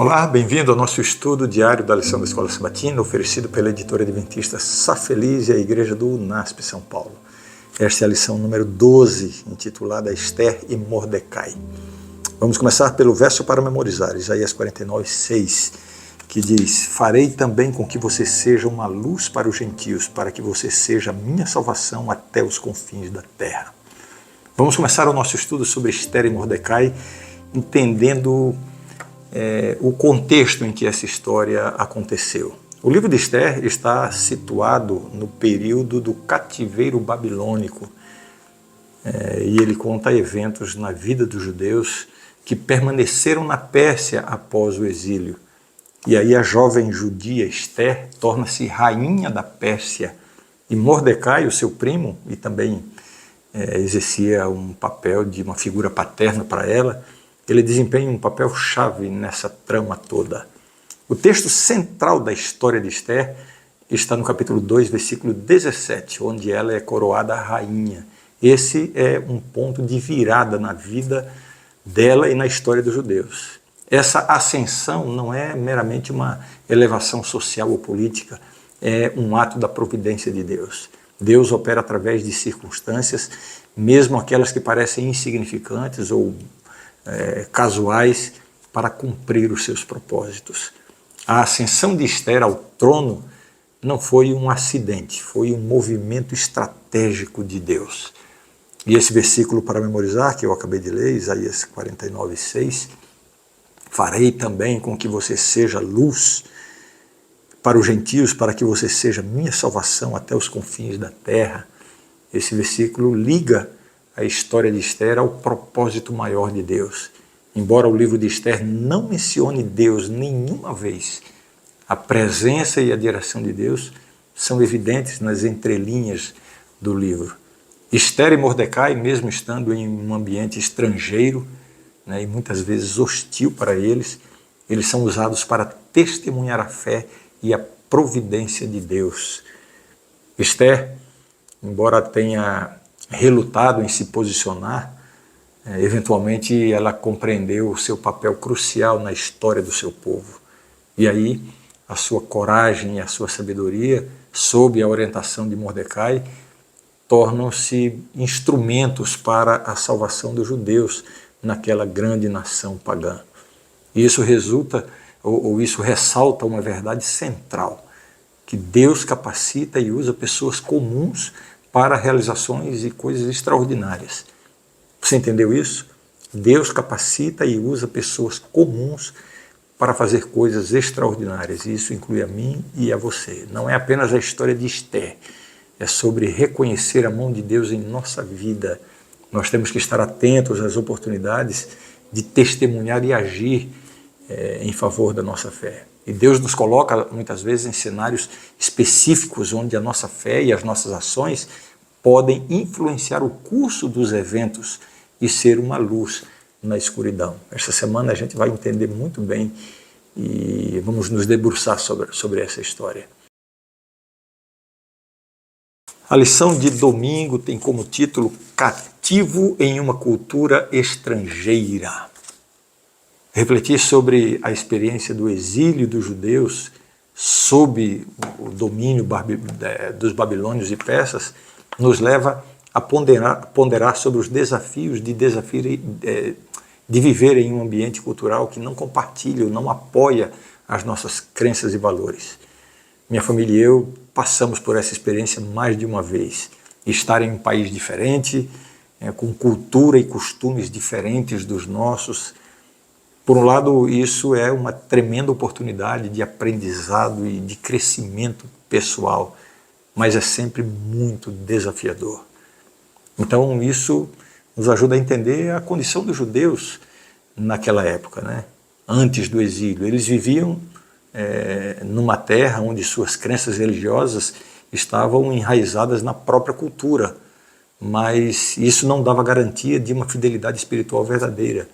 Olá, bem-vindo ao nosso estudo diário da lição da Escola Sabatina, oferecido pela editora adventista Sá Feliz e a Igreja do UNASP São Paulo. Esta é a lição número 12, intitulada Esther e Mordecai. Vamos começar pelo verso para memorizar, Isaías 49:6, que diz: Farei também com que você seja uma luz para os gentios, para que você seja a minha salvação até os confins da terra. Vamos começar o nosso estudo sobre Esther e Mordecai, entendendo o contexto em que essa história aconteceu. O livro de Esther está situado no período do cativeiro babilônico e ele conta eventos na vida dos judeus que permaneceram na Pérsia após o exílio. E aí a jovem judia Esther torna-se rainha da Pérsia e Mordecai, o seu primo, e também exercia um papel de uma figura paterna para ela, ele desempenha um papel chave nessa trama toda. O texto central da história de Esther está no capítulo 2, versículo 17, onde ela é coroada rainha. Esse é um ponto de virada na vida dela e na história dos judeus. Essa ascensão não é meramente uma elevação social ou política, é um ato da providência de Deus. Deus opera através de circunstâncias, mesmo aquelas que parecem insignificantes ou casuais, para cumprir os seus propósitos. A ascensão de Esther ao trono não foi um acidente, foi um movimento estratégico de Deus. E esse versículo para memorizar, que eu acabei de ler, Isaías 49:6, farei também com que você seja luz para os gentios, para que você seja minha salvação até os confins da terra. Esse versículo liga a história de Esther ao propósito maior de Deus. Embora o livro de Esther não mencione Deus nenhuma vez, a presença e a direção de Deus são evidentes nas entrelinhas do livro. Esther e Mordecai, mesmo estando em um ambiente estrangeiro, e muitas vezes hostil para eles, eles são usados para testemunhar a fé e a providência de Deus. Esther, embora tenha relutado em se posicionar, eventualmente ela compreendeu o seu papel crucial na história do seu povo. E aí a sua coragem e a sua sabedoria, sob a orientação de Mordecai, tornam-se instrumentos para a salvação dos judeus naquela grande nação pagã. E isso resulta, ou isso ressalta uma verdade central, que Deus capacita e usa pessoas comuns para realizações e coisas extraordinárias. Você entendeu isso? Deus capacita e usa pessoas comuns para fazer coisas extraordinárias. E isso inclui a mim e a você. Não é apenas a história de Esther. É sobre reconhecer a mão de Deus em nossa vida. Nós temos que estar atentos às oportunidades de testemunhar e agir em favor da nossa fé. E Deus nos coloca muitas vezes em cenários específicos onde a nossa fé e as nossas ações podem influenciar o curso dos eventos e ser uma luz na escuridão. Esta semana a gente vai entender muito bem e vamos nos debruçar sobre essa história. A lição de domingo tem como título Cativo em uma cultura estrangeira. Refletir sobre a experiência do exílio dos judeus sob o domínio dos babilônios e persas nos leva a ponderar sobre os desafios de viver em um ambiente cultural que não compartilha ou não apoia as nossas crenças e valores. Minha família e eu passamos por essa experiência mais de uma vez. Estar em um país diferente, com cultura e costumes diferentes dos nossos. Por um lado, isso é uma tremenda oportunidade de aprendizado e de crescimento pessoal, mas é sempre muito desafiador. Então, isso nos ajuda a entender a condição dos judeus naquela época, antes do exílio. Eles viviam numa terra onde suas crenças religiosas estavam enraizadas na própria cultura, mas isso não dava garantia de uma fidelidade espiritual verdadeira.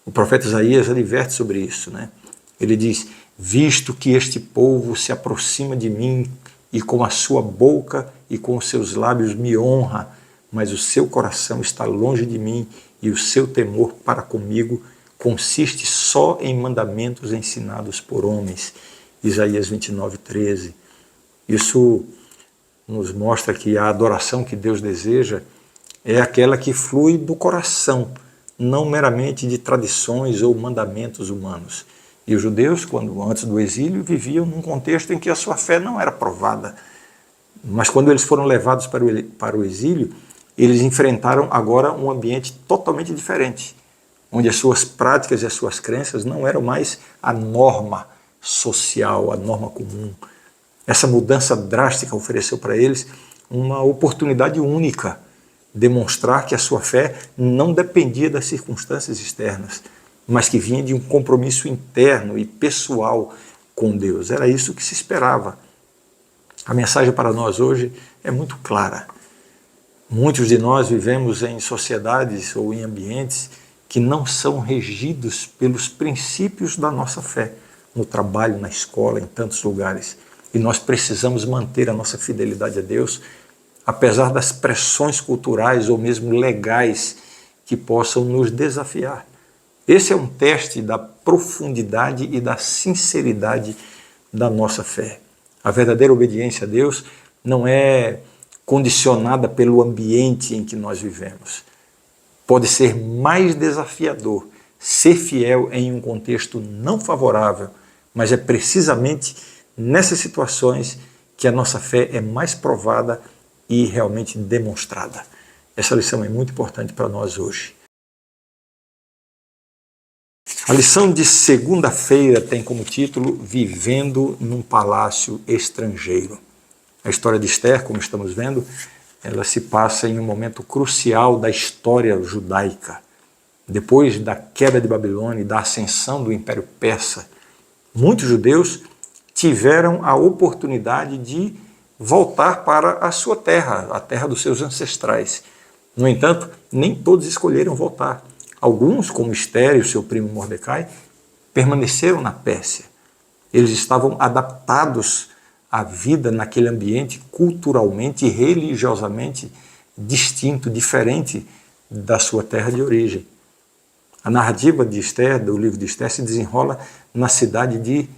O profeta Isaías adverte sobre isso. Ele diz: visto que este povo se aproxima de mim e com a sua boca e com os seus lábios me honra, mas o seu coração está longe de mim e o seu temor para comigo consiste só em mandamentos ensinados por homens. Isaías 29:13. Isso nos mostra que a adoração que Deus deseja é aquela que flui do coração, não meramente de tradições ou mandamentos humanos. E os judeus, antes do exílio, viviam num contexto em que a sua fé não era provada. Mas quando eles foram levados para o exílio, eles enfrentaram agora um ambiente totalmente diferente, onde as suas práticas e as suas crenças não eram mais a norma social, a norma comum. Essa mudança drástica ofereceu para eles uma oportunidade única, demonstrar que a sua fé não dependia das circunstâncias externas, mas que vinha de um compromisso interno e pessoal com Deus. Era isso que se esperava. A mensagem para nós hoje é muito clara. Muitos de nós vivemos em sociedades ou em ambientes que não são regidos pelos princípios da nossa fé, no trabalho, na escola, em tantos lugares. E nós precisamos manter a nossa fidelidade a Deus, apesar das pressões culturais ou mesmo legais que possam nos desafiar. Esse é um teste da profundidade e da sinceridade da nossa fé. A verdadeira obediência a Deus não é condicionada pelo ambiente em que nós vivemos. Pode ser mais desafiador ser fiel em um contexto não favorável, mas é precisamente nessas situações que a nossa fé é mais provada e realmente demonstrada. Essa lição é muito importante para nós hoje. A lição de segunda-feira tem como título Vivendo num Palácio Estrangeiro. A história de Esther, como estamos vendo, ela se passa em um momento crucial da história judaica. Depois da queda de Babilônia e da ascensão do Império Persa, muitos judeus tiveram a oportunidade de voltar para a sua terra, a terra dos seus ancestrais. No entanto, nem todos escolheram voltar. Alguns, como Esther e o seu primo Mordecai, permaneceram na Pérsia. Eles estavam adaptados à vida naquele ambiente culturalmente e religiosamente distinto, diferente da sua terra de origem. A narrativa de Esther, do livro de Esther, se desenrola na cidade de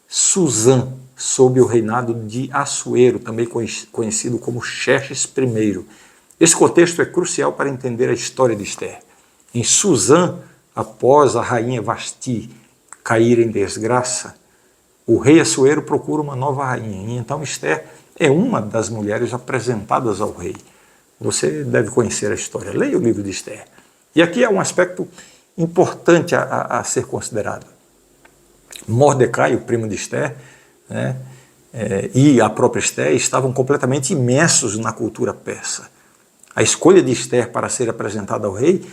Suzã, sob o reinado de Assuero, também conhecido como Xerxes I. Esse contexto é crucial para entender a história de Esther. Em Suzã, após a rainha Vasti cair em desgraça, o rei Assuero procura uma nova rainha. E então Esther é uma das mulheres apresentadas ao rei. Você deve conhecer a história. Leia o livro de Esther. E aqui há um aspecto importante a ser considerado. Mordecai, o primo de Esther, né, e a própria Esther estavam completamente imersos na cultura persa. A escolha de Esther para ser apresentada ao rei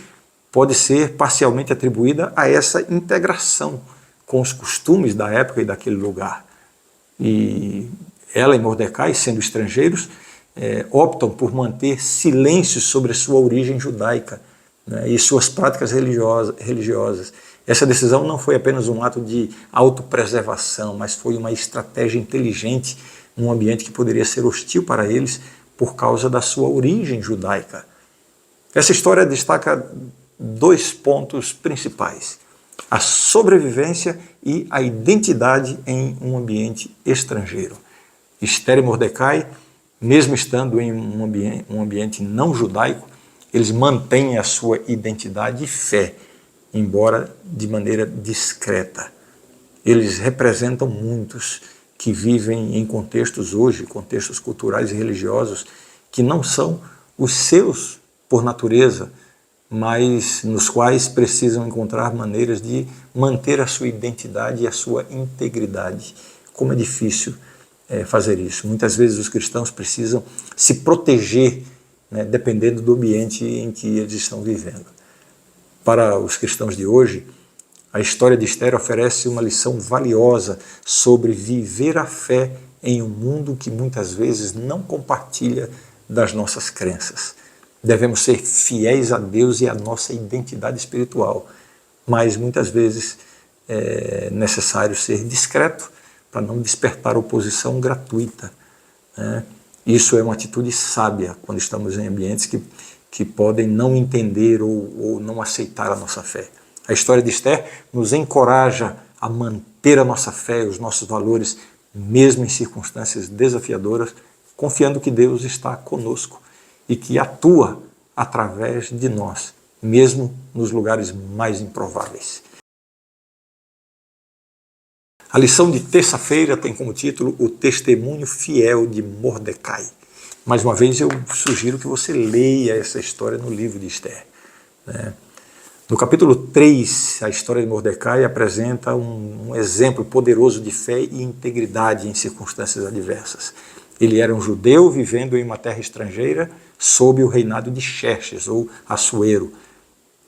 pode ser parcialmente atribuída a essa integração com os costumes da época e daquele lugar. E ela e Mordecai, sendo estrangeiros, optam por manter silêncio sobre a sua origem judaica, né, e suas práticas religiosas. Essa decisão não foi apenas um ato de autopreservação, mas foi uma estratégia inteligente num ambiente que poderia ser hostil para eles por causa da sua origem judaica. Essa história destaca dois pontos principais: a sobrevivência e a identidade em um ambiente estrangeiro. Esther e Mordecai, mesmo estando em um ambiente não judaico, eles mantêm a sua identidade e fé, embora de maneira discreta. Eles representam muitos que vivem em contextos hoje, contextos culturais e religiosos, que não são os seus por natureza, mas nos quais precisam encontrar maneiras de manter a sua identidade e a sua integridade. Como é difícil fazer isso. Muitas vezes os cristãos precisam se proteger, né, dependendo do ambiente em que eles estão vivendo. Para os cristãos de hoje, a história de Esther oferece uma lição valiosa sobre viver a fé em um mundo que muitas vezes não compartilha das nossas crenças. Devemos ser fiéis a Deus e à nossa identidade espiritual, mas muitas vezes é necessário ser discreto para não despertar oposição gratuita, né? Isso é uma atitude sábia quando estamos em ambientes que podem não entender ou não aceitar a nossa fé. A história de Esther nos encoraja a manter a nossa fé e os nossos valores, mesmo em circunstâncias desafiadoras, confiando que Deus está conosco e que atua através de nós, mesmo nos lugares mais improváveis. A lição de terça-feira tem como título O Testemunho Fiel de Mordecai. Mais uma vez eu sugiro que você leia essa história no livro de Esther. No capítulo 3, a história de Mordecai apresenta um exemplo poderoso de fé e integridade em circunstâncias adversas. Ele era um judeu vivendo em uma terra estrangeira sob o reinado de Xerxes, ou Assuero.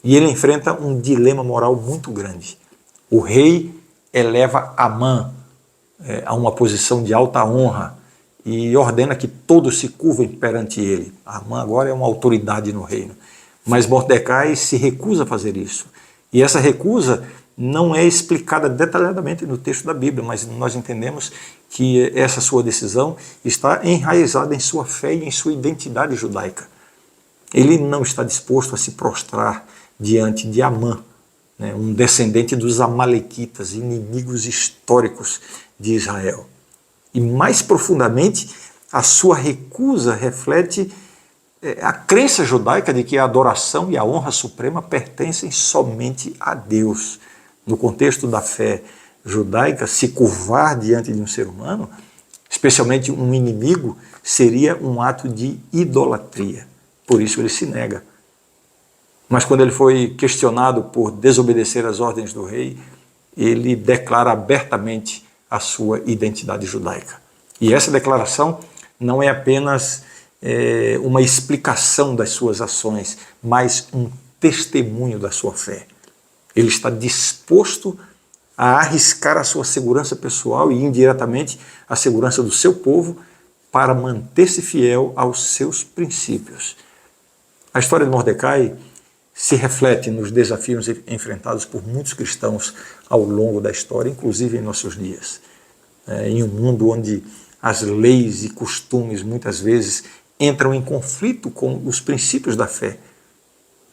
E ele enfrenta um dilema moral muito grande. O rei eleva Amã a uma posição de alta honra e ordena que todos se curvem perante ele. Amã agora é uma autoridade no reino. Mas Mordecai se recusa a fazer isso. E essa recusa não é explicada detalhadamente no texto da Bíblia, mas nós entendemos que essa sua decisão está enraizada em sua fé e em sua identidade judaica. Ele não está disposto a se prostrar diante de Amã, um descendente dos amalequitas, inimigos históricos de Israel. E mais profundamente, a sua recusa reflete a crença judaica de que a adoração e a honra suprema pertencem somente a Deus. No contexto da fé judaica, se curvar diante de um ser humano, especialmente um inimigo, seria um ato de idolatria. Por isso ele se nega. Mas quando ele foi questionado por desobedecer às ordens do rei, ele declara abertamente a sua identidade judaica. E essa declaração não é apenas uma explicação das suas ações, mas um testemunho da sua fé. Ele está disposto a arriscar a sua segurança pessoal e indiretamente a segurança do seu povo para manter-se fiel aos seus princípios. A história de Mordecai se reflete nos desafios enfrentados por muitos cristãos ao longo da história, inclusive em nossos dias. Em um mundo onde as leis e costumes muitas vezes entram em conflito com os princípios da fé,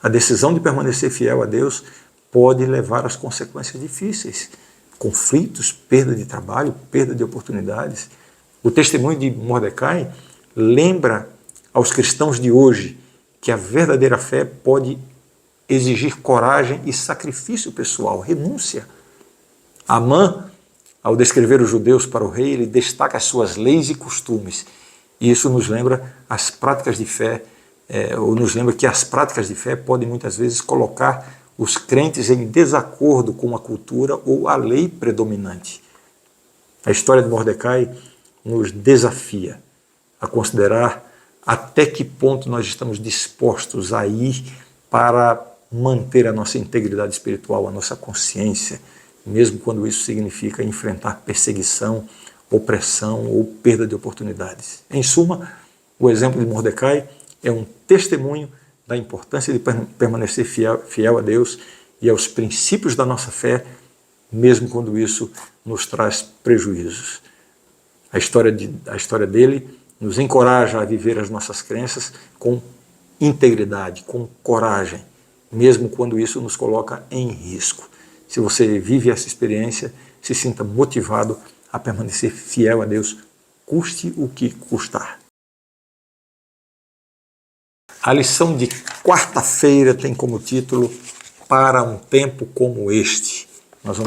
a decisão de permanecer fiel a Deus pode levar às consequências difíceis, conflitos, perda de trabalho, perda de oportunidades. O testemunho de Mordecai lembra aos cristãos de hoje que a verdadeira fé pode exigir coragem e sacrifício pessoal, renúncia. Amã, ao descrever os judeus para o rei, ele destaca as suas leis e costumes. E isso nos lembra as práticas de fé, ou nos lembra que as práticas de fé podem muitas vezes colocar os crentes em desacordo com a cultura ou a lei predominante. A história de Mordecai nos desafia a considerar até que ponto nós estamos dispostos a ir para manter a nossa integridade espiritual, a nossa consciência, mesmo quando isso significa enfrentar perseguição, opressão ou perda de oportunidades. Em suma, o exemplo de Mordecai é um testemunho da importância de permanecer fiel a Deus e aos princípios da nossa fé, mesmo quando isso nos traz prejuízos. A história dele nos encoraja a viver as nossas crenças com integridade, com coragem, mesmo quando isso nos coloca em risco. Se você vive essa experiência, se sinta motivado a permanecer fiel a Deus, custe o que custar. A lição de quarta-feira tem como título Para um Tempo Como Este. Nós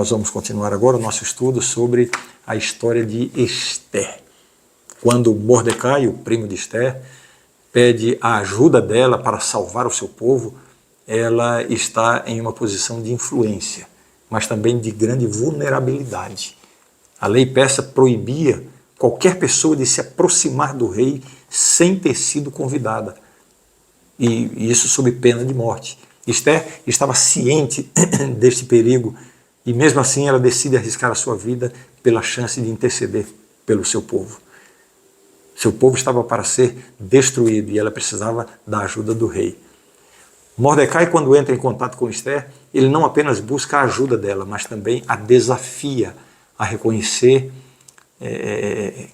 vamos continuar agora o nosso estudo sobre a história de Esther. Quando Mordecai, o primo de Esther, pede a ajuda dela para salvar o seu povo, ela está em uma posição de influência, mas também de grande vulnerabilidade. A lei persa proibia qualquer pessoa de se aproximar do rei sem ter sido convidada, e isso sob pena de morte. Esther estava ciente deste perigo e mesmo assim ela decide arriscar a sua vida pela chance de interceder pelo seu povo. Seu povo estava para ser destruído e ela precisava da ajuda do rei. Mordecai, quando entra em contato com Esther, ele não apenas busca a ajuda dela, mas também a desafia a reconhecer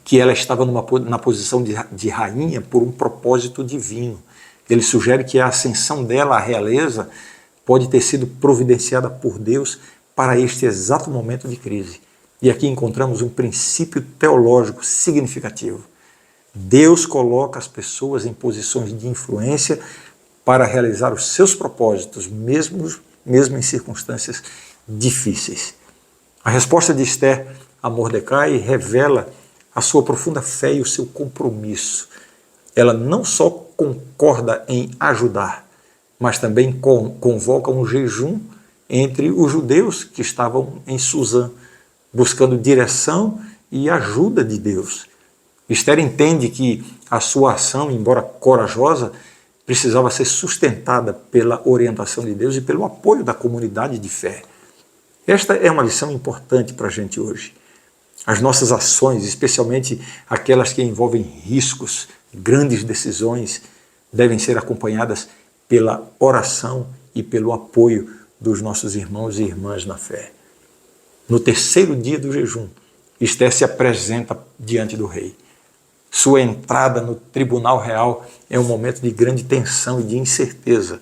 que ela estava na posição de rainha por um propósito divino. Ele sugere que a ascensão dela à realeza pode ter sido providenciada por Deus para este exato momento de crise. E aqui encontramos um princípio teológico significativo. Deus coloca as pessoas em posições de influência para realizar os seus propósitos, mesmo em circunstâncias difíceis. A resposta de Esther a Mordecai revela a sua profunda fé e o seu compromisso. Ela não só concorda em ajudar, mas também convoca um jejum entre os judeus que estavam em Suzã, buscando direção e ajuda de Deus. Esther entende que a sua ação, embora corajosa, precisava ser sustentada pela orientação de Deus e pelo apoio da comunidade de fé. Esta é uma lição importante para a gente hoje. As nossas ações, especialmente aquelas que envolvem riscos, grandes decisões, devem ser acompanhadas pela oração e pelo apoio dos nossos irmãos e irmãs na fé. No terceiro dia do jejum, Esther se apresenta diante do rei. Sua entrada no tribunal real é um momento de grande tensão e de incerteza.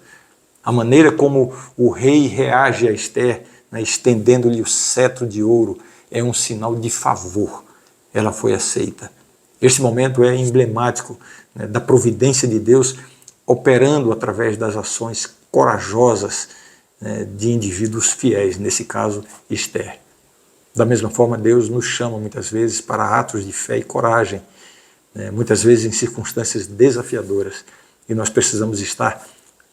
A maneira como o rei reage a Esther, estendendo-lhe o cetro de ouro, é um sinal de favor. Ela foi aceita. Este momento é emblemático da providência de Deus operando através das ações corajosas de indivíduos fiéis, nesse caso, Esther. Da mesma forma, Deus nos chama muitas vezes para atos de fé e coragem, muitas vezes em circunstâncias desafiadoras, e nós precisamos estar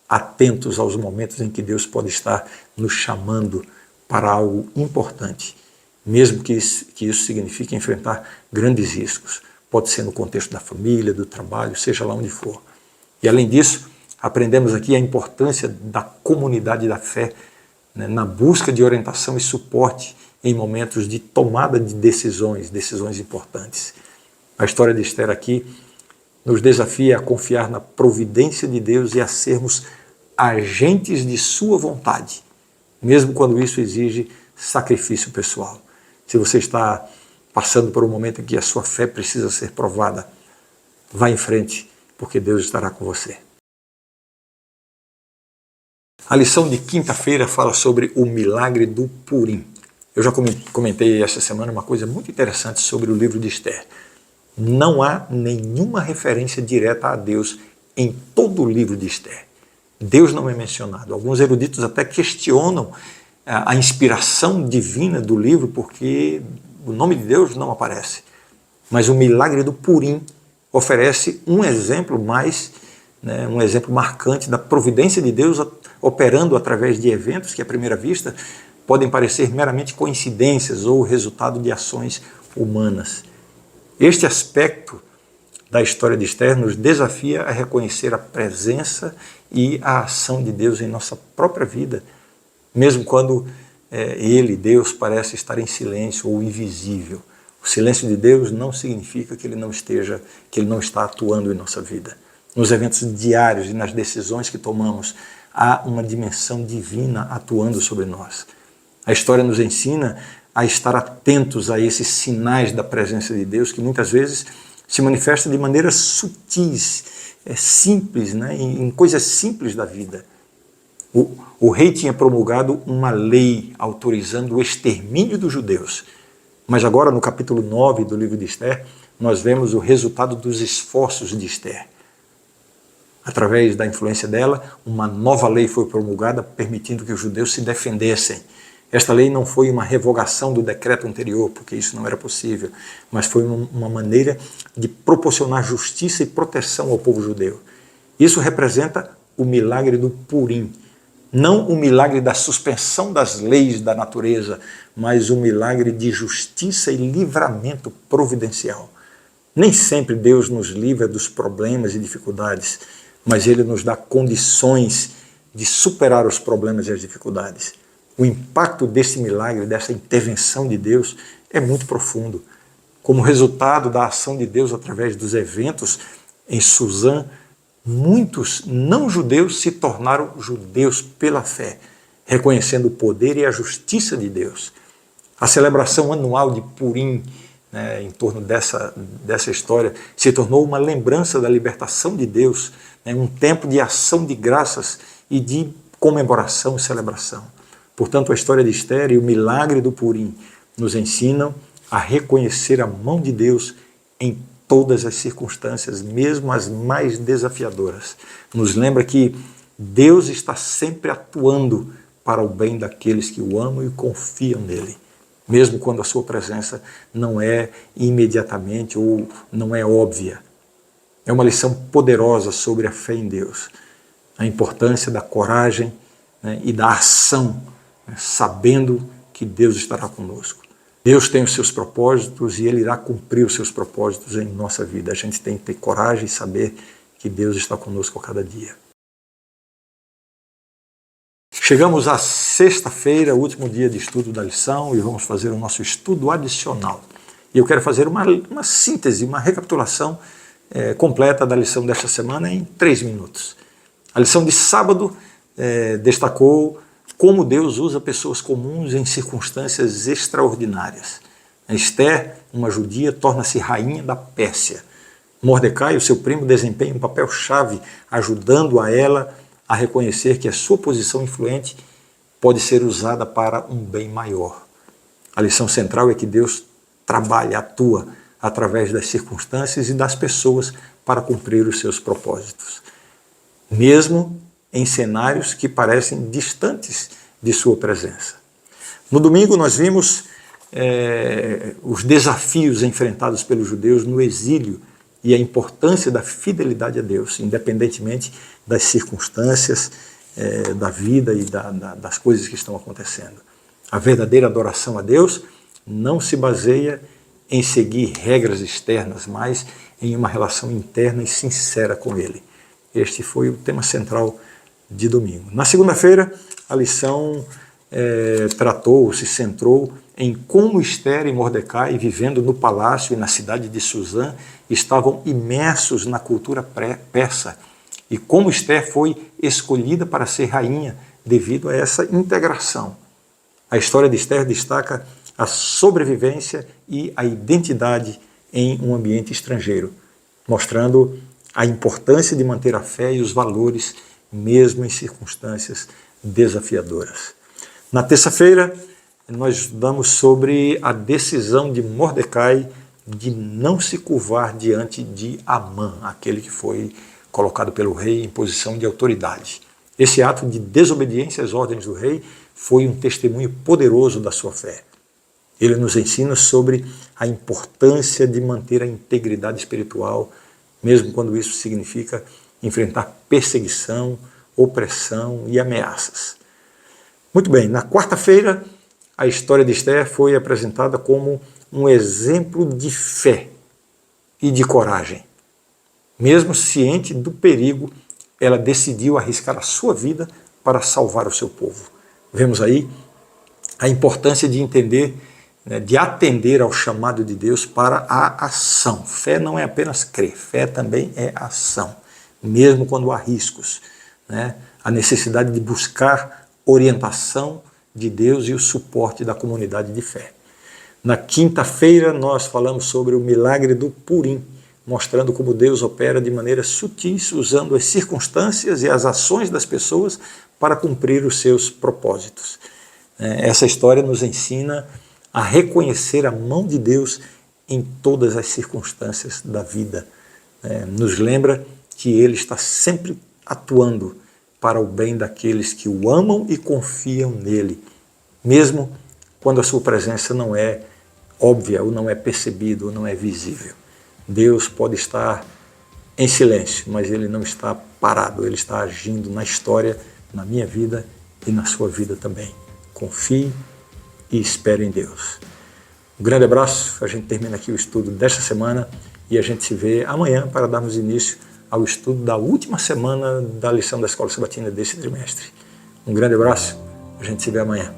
atentos aos momentos em que Deus pode estar nos chamando para algo importante, mesmo que isso signifique enfrentar grandes riscos. Pode ser no contexto da família, do trabalho, seja lá onde for. E além disso, aprendemos aqui a importância da comunidade da fé na busca de orientação e suporte em momentos de tomada de decisões importantes. A história de Esther aqui nos desafia a confiar na providência de Deus e a sermos agentes de sua vontade, mesmo quando isso exige sacrifício pessoal. Se você está passando por um momento em que a sua fé precisa ser provada, vá em frente, porque Deus estará com você. A lição de quinta-feira fala sobre o milagre do Purim. Eu já comentei esta semana uma coisa muito interessante sobre o livro de Esther. Não há nenhuma referência direta a Deus em todo o livro de Esther. Deus não é mencionado. Alguns eruditos até questionam a inspiração divina do livro porque o nome de Deus não aparece. Mas o milagre do Purim oferece um exemplo um exemplo marcante da providência de Deus operando através de eventos que, à primeira vista, podem parecer meramente coincidências ou resultado de ações humanas. Este aspecto da história de Esther nos desafia a reconhecer a presença e a ação de Deus em nossa própria vida, mesmo quando Deus, parece estar em silêncio ou invisível. O silêncio de Deus não significa que Ele não está atuando em nossa vida. Nos eventos diários e nas decisões que tomamos, há uma dimensão divina atuando sobre nós. A história nos ensina a estar atentos a esses sinais da presença de Deus, que muitas vezes se manifesta de maneiras sutis, simples, em coisas simples da vida. O rei tinha promulgado uma lei autorizando o extermínio dos judeus. Mas agora, no capítulo 9 do livro de Esther, nós vemos o resultado dos esforços de Esther. Através da influência dela, uma nova lei foi promulgada permitindo que os judeus se defendessem. Esta lei não foi uma revogação do decreto anterior, porque isso não era possível, mas foi uma maneira de proporcionar justiça e proteção ao povo judeu. Isso representa o milagre do Purim, não o milagre da suspensão das leis da natureza, mas o milagre de justiça e livramento providencial. Nem sempre Deus nos livra dos problemas e dificuldades, mas Ele nos dá condições de superar os problemas e as dificuldades. O impacto desse milagre, dessa intervenção de Deus, é muito profundo. Como resultado da ação de Deus através dos eventos em Suzã, muitos não-judeus se tornaram judeus pela fé, reconhecendo o poder e a justiça de Deus. A celebração anual de Purim, em torno dessa história, se tornou uma lembrança da libertação de Deus, um tempo de ação de graças e de comemoração e celebração. Portanto, a história de Esther e o milagre do Purim nos ensinam a reconhecer a mão de Deus em todas as circunstâncias, mesmo as mais desafiadoras. Nos lembra que Deus está sempre atuando para o bem daqueles que o amam e confiam nele, mesmo quando a sua presença não é imediatamente ou não é óbvia. É uma lição poderosa sobre a fé em Deus, a importância da coragem, né, e da ação, né, sabendo que Deus estará conosco. Deus tem os seus propósitos e Ele irá cumprir os seus propósitos em nossa vida. A gente tem que ter coragem e saber que Deus está conosco a cada dia. Chegamos à sexta-feira, último dia de estudo da lição, e vamos fazer o nosso estudo adicional. E eu quero fazer uma síntese, uma recapitulação completa da lição desta semana em 3 minutos. A lição de sábado destacou como Deus usa pessoas comuns em circunstâncias extraordinárias. Esther, uma judia, torna-se rainha da Pérsia. Mordecai, o seu primo, desempenha um papel-chave, ajudando a ela a reconhecer que a sua posição influente pode ser usada para um bem maior. A lição central é que Deus trabalha, atua através das circunstâncias e das pessoas para cumprir os seus propósitos, mesmo em cenários que parecem distantes de sua presença. No domingo nós vimos os desafios enfrentados pelos judeus no exílio e a importância da fidelidade a Deus, independentemente das circunstâncias da vida e das coisas que estão acontecendo. A verdadeira adoração a Deus não se baseia em seguir regras externas, mas em uma relação interna e sincera com Ele. Este foi o tema central de domingo. Na segunda-feira, a lição se centrou em como Esther e Mordecai, vivendo no palácio e na cidade de Suzã, estavam imersos na cultura persa e como Esther foi escolhida para ser rainha devido a essa integração. A história de Esther destaca a sobrevivência e a identidade em um ambiente estrangeiro, mostrando a importância de manter a fé e os valores mesmo em circunstâncias desafiadoras. Na terça-feira, nós estudamos sobre a decisão de Mordecai de não se curvar diante de Amã, aquele que foi colocado pelo rei em posição de autoridade. Esse ato de desobediência às ordens do rei foi um testemunho poderoso da sua fé. Ele nos ensina sobre a importância de manter a integridade espiritual, mesmo quando isso significa enfrentar perseguição, opressão e ameaças. Muito bem, na quarta-feira, a história de Esther foi apresentada como um exemplo de fé e de coragem. Mesmo ciente do perigo, ela decidiu arriscar a sua vida para salvar o seu povo. Vemos aí a importância de entender, de atender ao chamado de Deus para a ação. Fé não é apenas crer, fé também é ação, mesmo quando há riscos, a necessidade de buscar orientação de Deus e o suporte da comunidade de fé. Na quinta-feira nós falamos sobre o milagre do Purim, mostrando como Deus opera de maneira sutis, usando as circunstâncias e as ações das pessoas para cumprir os seus propósitos. Essa história nos ensina a reconhecer a mão de Deus em todas as circunstâncias da vida. Nos lembra que Ele está sempre atuando para o bem daqueles que o amam e confiam nele, mesmo quando a sua presença não é óbvia, ou não é percebida, ou não é visível. Deus pode estar em silêncio, mas Ele não está parado, Ele está agindo na história, na minha vida e na sua vida também. Confie e espere em Deus. Um grande abraço, a gente termina aqui o estudo desta semana e a gente se vê amanhã para darmos início ao estudo da última semana da lição da Escola Sabatina desse trimestre. Um grande abraço, a gente se vê amanhã.